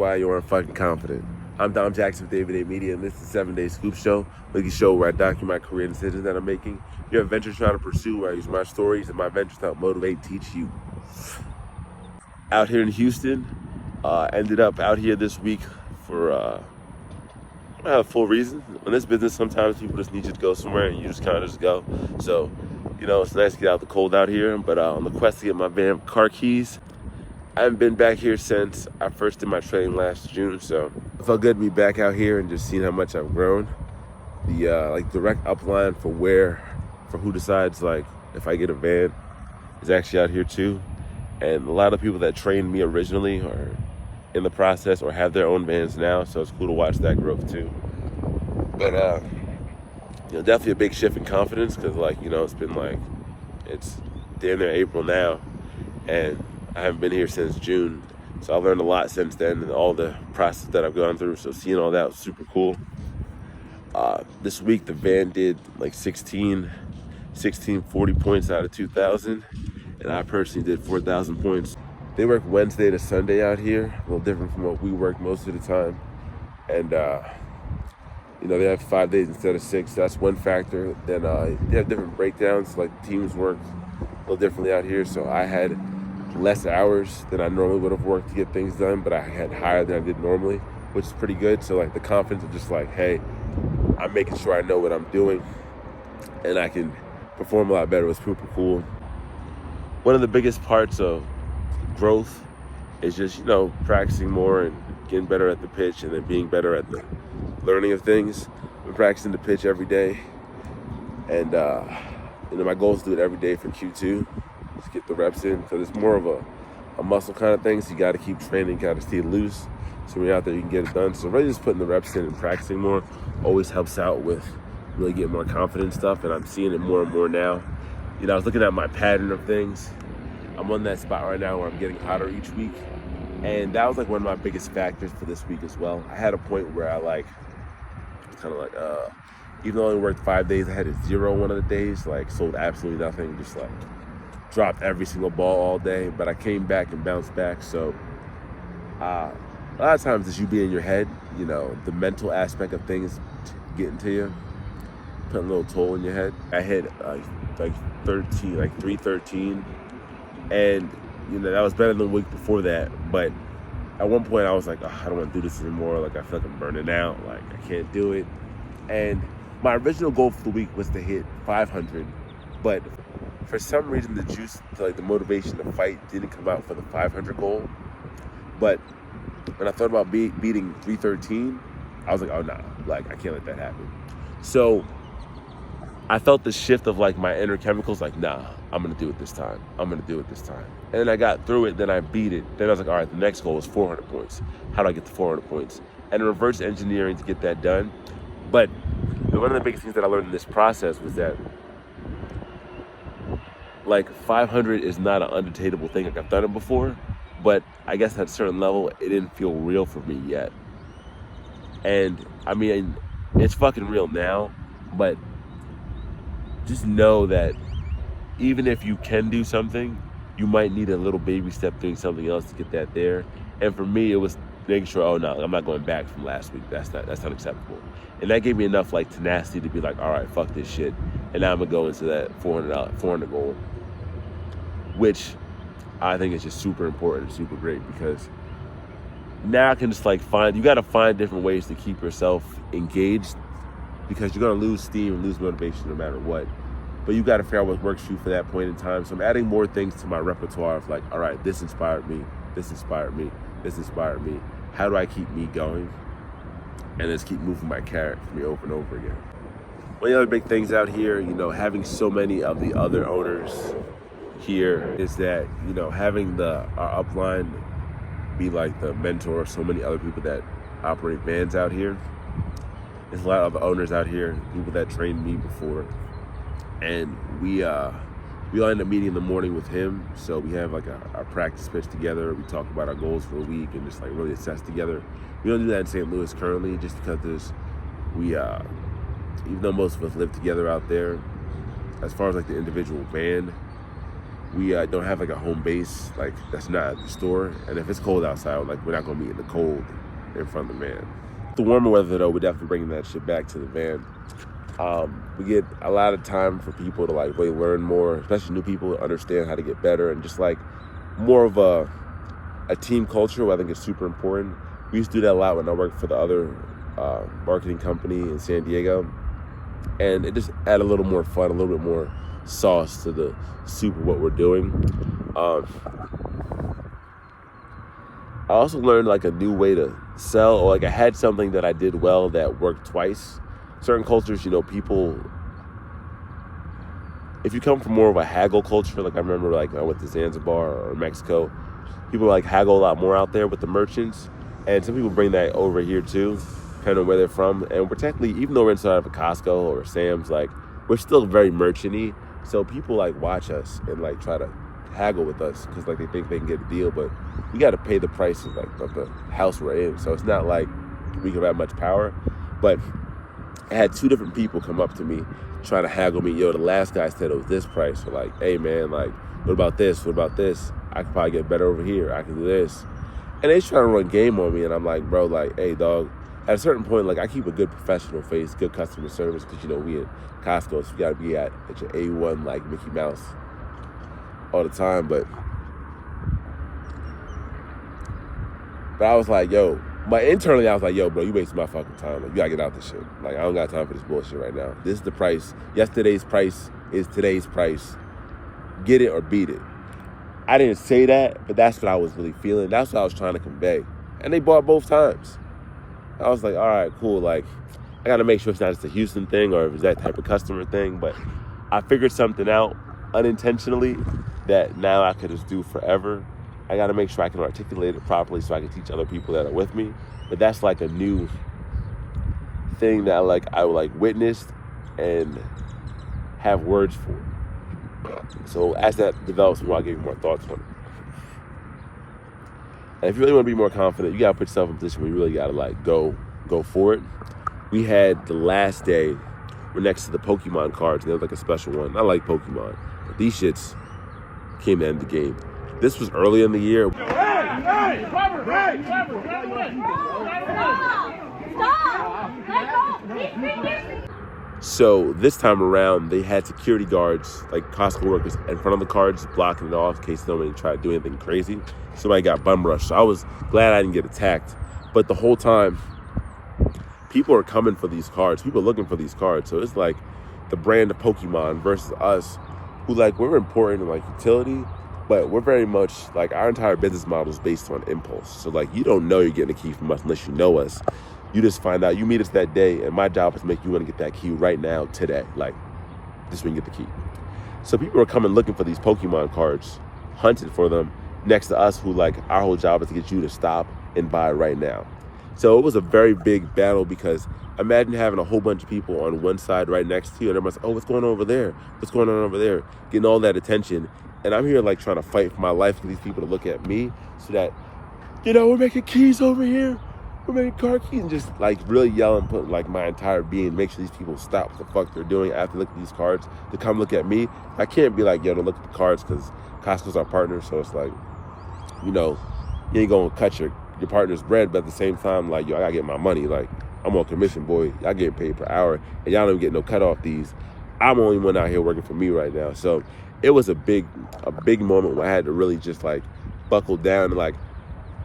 Why you aren't fucking confident. I'm Dom Jackson with David A. Media, and this is the 7-Day Scoop Show, making show where I document my career and decisions that I'm making. You have ventures trying to pursue, where I use my stories and my ventures to help motivate, teach you. Out here in Houston, ended up out here this week for a full reason. In this business, sometimes people just need you to go somewhere, and you just kind of just go. So, it's nice to get out the cold out here. But on the quest to get my van car keys, I haven't been back here since I first did my training last June, so it felt good to be back out here and just seeing how much I've grown. The direct upline for who decides if I get a van is actually out here too. And a lot of people that trained me originally are in the process or have their own vans now, so it's cool to watch that growth too. But definitely a big shift in confidence because it's damn near April now, and I haven't been here since June, so I've learned a lot since then and all the process that I've gone through, so seeing all that was super cool. This week the van did 16 40 points out of 2,000, and I personally did 4,000 points. They work Wednesday to Sunday out here, a little different from what we work most of the time, and they have 5 days instead of 6. That's one factor. Then they have different breakdowns, teams work a little differently out here, so I had less hours than I normally would have worked to get things done, but I had higher than I did normally, which is pretty good. So the confidence of just hey, I'm making sure I know what I'm doing and I can perform a lot better was super cool. One of the biggest parts of growth is just, practicing more and getting better at the pitch and then being better at the learning of things. I'm practicing the pitch every day, and my goal is to do it every day for Q2. Just get the reps in, because it's more of a muscle kind of thing, so you got to keep training, got to stay loose, so when you're out there you can get it done. So really just putting the reps in and practicing more always helps out with really getting more confident stuff, and I'm seeing it more and more now. I was looking at my pattern of things. I'm on that spot right now where I'm getting hotter each week, and that was one of my biggest factors for this week as well. I had a point where I even though I only worked 5 days, I had a 0 one of the days, sold absolutely nothing, just dropped every single ball all day, but I came back and bounced back. So a lot of times it's you be in your head, the mental aspect of things getting to you, putting a little toll in your head. I hit 313, and that was better than the week before that, but at one point I was I don't want to do this anymore. I feel like I'm burning out, I can't do it. And my original goal for the week was to hit 500, but for some reason the juice, the motivation to fight didn't come out for the 500 goal. But when I thought about beating 313, I was oh nah, I can't let that happen. So I felt the shift of my inner chemicals, nah, I'm gonna do it this time. I'm gonna do it this time. And then I got through it, then I beat it. Then I was all right, the next goal is 400 points. How do I get to 400 points? And reverse engineering to get that done. But one of the biggest things that I learned in this process was that 500 is not an unattainable thing. I've done it before, but I guess at a certain level, it didn't feel real for me yet. And I mean, it's fucking real now, but just know that even if you can do something, you might need a little baby step doing something else to get that there. And for me, it was making sure, oh no, I'm not going back from last week. That's not acceptable. And that gave me enough tenacity to be all right, fuck this shit. And now I'm gonna go into that 400 goal, which I think is just super important and super great, because now I can just you gotta find different ways to keep yourself engaged, because you're gonna lose steam and lose motivation no matter what. But you gotta figure out what works for you for that point in time. So I'm adding more things to my repertoire of all right, this inspired me, this inspired me, this inspired me. How do I keep me going? And just keep moving my carrot for me over and over again. One of the other big things out here, having so many of the other owners here, is that, having our upline be the mentor of so many other people that operate vans out here. There's a lot of owners out here, people that trained me before. And we all end up meeting in the morning with him. So we have our practice pitch together. We talk about our goals for the week and just really assess together. We don't do that in St. Louis currently, just because even though most of us live together out there, as far as the individual van, we don't have like a home base, like that's not at the store. And if it's cold outside, like we're not gonna be in the cold in front of the van. The warmer weather though, we're definitely bringing that shit back to the van. We get a lot of time for people to like really learn more, especially new people, to understand how to get better, and just like more of a team culture, where I think is super important. We used to do that a lot when I worked for the other marketing company in San Diego, and it just added a little more fun, a little bit more sauce to the soup of what we're doing. I also learned like a new way to sell, or like I had something that I did well that worked twice. Certain cultures, you know, people, if you come from more of a haggle culture, like I remember like I went to Zanzibar or Mexico, people like haggle a lot more out there with the merchants. And some people bring that over here too, depending on where they're from. And we're technically, even though we're inside of a Costco or Sam's, like we're still very merchant-y. So people like watch us and like try to haggle with us because like they think they can get a deal, but we got to pay the price of like of the house we're in. So it's not like we can have much power. But I had two different people come up to me trying to haggle me. Yo, the last guy said it was this price. So like, hey man, like what about this? What about this? I could probably get better over here. I can do this. And they trying to run game on me, and I'm like, bro, like, hey dog, at a certain point, like I keep a good professional face, good customer service, because you know we in Costco, so you gotta be at your A1 like Mickey Mouse all the time. But I was like, yo, but internally I was like, yo, bro, you wasting my fucking time. Like you gotta get out this shit. Like I don't got time for this bullshit right now. This is the price. Yesterday's price is today's price. Get it or beat it. I didn't say that, but that's what I was really feeling. That's what I was trying to convey. And they bought both times. I was like, all right, cool. Like, I got to make sure it's not just a Houston thing or if it's that type of customer thing. But I figured something out unintentionally that now I could just do forever. I got to make sure I can articulate it properly so I can teach other people that are with me. But that's like a new thing that I witnessed and have words for. So as that develops more, I'll give you more thoughts on it. And if you really want to be more confident, you got to put yourself in a position where you really got to like go for it. We had the last day, we're next to the Pokemon cards, and there was like a special one. I like Pokemon, but these shits came to end the game. This was early in the year. Hey, Robert, stop! So this time around, they had security guards, like Costco workers, in front of the cards, blocking it off in case nobody tried to do anything crazy. Somebody got bum rushed. So I was glad I didn't get attacked. But the whole time, people are coming for these cards. People are looking for these cards. So it's like the brand of Pokemon versus us, who like, we're important in like utility, but we're very much like our entire business model is based on impulse. So like, you don't know you're getting a key from us unless you know us. You just find out, you meet us that day, and my job is to make you want to get that key right now, today. Like, just when you get the key. So people are coming looking for these Pokemon cards, hunting for them, next to us, who like, our whole job is to get you to stop and buy right now. So it was a very big battle, because imagine having a whole bunch of people on one side right next to you, and everyone's like, oh, what's going on over there? What's going on over there? Getting all that attention. And I'm here like trying to fight for my life for these people to look at me so that, you know, we're making keys over here. We're making car keys, and just like really yelling, putting like my entire being, make sure these people stop what the fuck they're doing after look at these cards to come look at me. I can't be like, yo, don't look at the cards, because Costco's our partner. So it's like, you know, you ain't gonna cut your partner's bread, but at the same time, like, yo, I gotta get my money. Like, I'm on commission, boy. Y'all getting paid per hour, and y'all don't get no cut off these. I'm the only one out here working for me right now. So it was a big moment where I had to really just like buckle down and like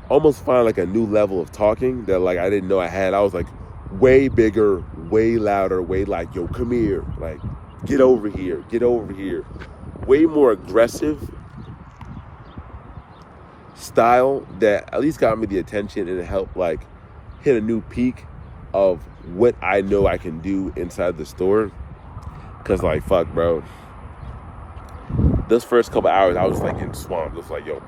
almost find like a new level of talking that like I didn't know I had. I was like way bigger, way louder, way like, yo, come here, like get over here, way more aggressive style that at least got me the attention, and it helped like hit a new peak of what I know I can do inside the store. Cause like, fuck, bro, those first couple hours I was like in swamp. It was like, yo,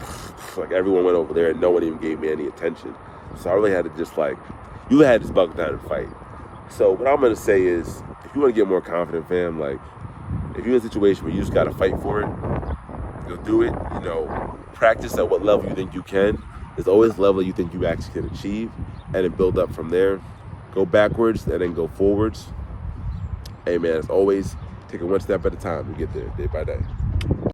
like everyone went over there and no one even gave me any attention. So I really had to just like, you had to just buckle down and fight. So what I'm gonna say is, if you wanna get more confident, fam, like if you're in a situation where you just gotta fight for it, go do it. You know, practice at what level you think you can. There's always a level you think you actually can achieve, and then build up from there. Go backwards and then go forwards. Hey man, as always, take it one step at a time to get there, day by day.